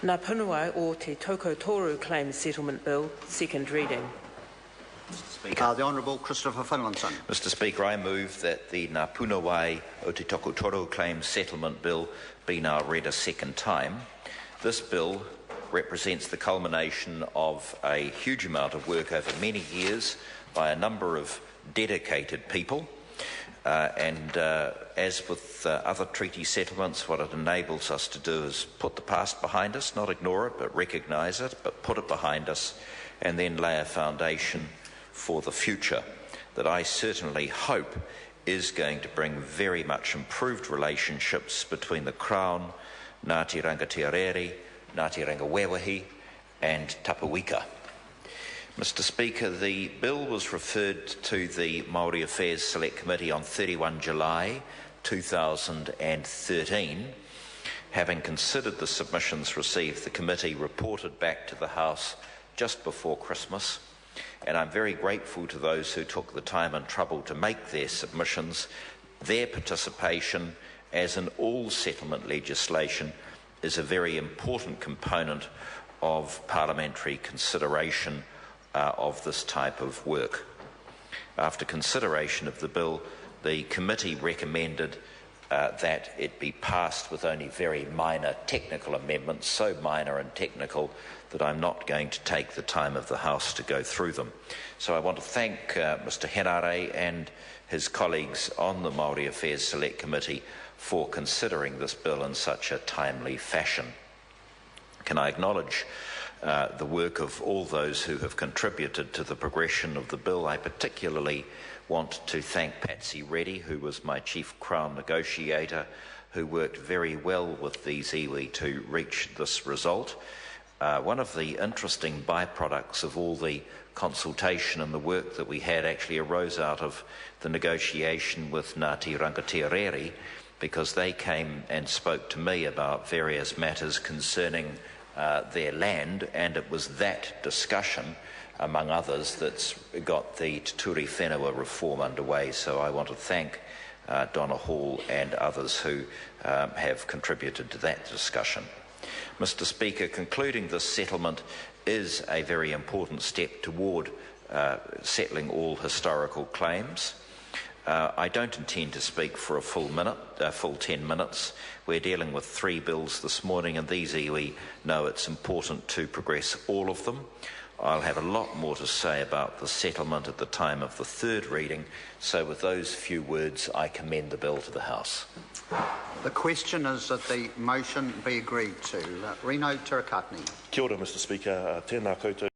Ngā Punawai o te Tokotoru Claims Settlement Bill, second reading. The Honourable Christopher Finlayson. Mr Speaker, I move that the Ngā Punawai o te Tokotoru Claims Settlement Bill be now read a second time. This bill represents the culmination of a huge amount of work over many years by a number of dedicated people. As with other treaty settlements, what it enables us to do is put the past behind us, not ignore it, but recognise it, but put it behind us, and then lay a foundation for the future that I certainly hope is going to bring very much improved relationships between the Crown, Ngāti Rangitireri, Ngāti Rangiwewahi and Tapawika. Mr Speaker, the bill was referred to the Māori Affairs Select Committee on 31 July 2013. Having considered the submissions received, the committee reported back to the House just before Christmas, and I'm very grateful to those who took the time and trouble to make their submissions. Their participation, as in all settlement legislation, is a very important component of parliamentary consideration of this type of work. After consideration of the bill, the committee recommended that it be passed with only very minor technical amendments, so minor and technical that I'm not going to take the time of the House to go through them. So I want to thank Mr Henare and his colleagues on the Māori Affairs Select Committee for considering this bill in such a timely fashion. Can I acknowledge the work of all those who have contributed to the progression of the bill? I particularly want to thank Patsy Reddy, who was my Chief Crown negotiator, who worked very well with these iwi to reach this result. One of the interesting byproducts of all the consultation and the work that we had actually arose out of the negotiation with Ngāti Rangitireri, because they came and spoke to me about various matters concerning their land, and it was that discussion, among others, that's got the Te Turi Whenua reform underway. So I want to thank Donna Hall and others who have contributed to that discussion. Mr Speaker, concluding this settlement is a very important step toward settling all historical claims. I don't intend to speak for a full 10 minutes. We're dealing with 3 bills this morning, and these iwi know it's important to progress all of them. I'll have a lot more to say about the settlement at the time of the third reading, so with those few words I commend the bill to the House. The question is that the motion be agreed to. Rino Tirakatni. Kia ora, Mr Speaker. Tēnā koutou.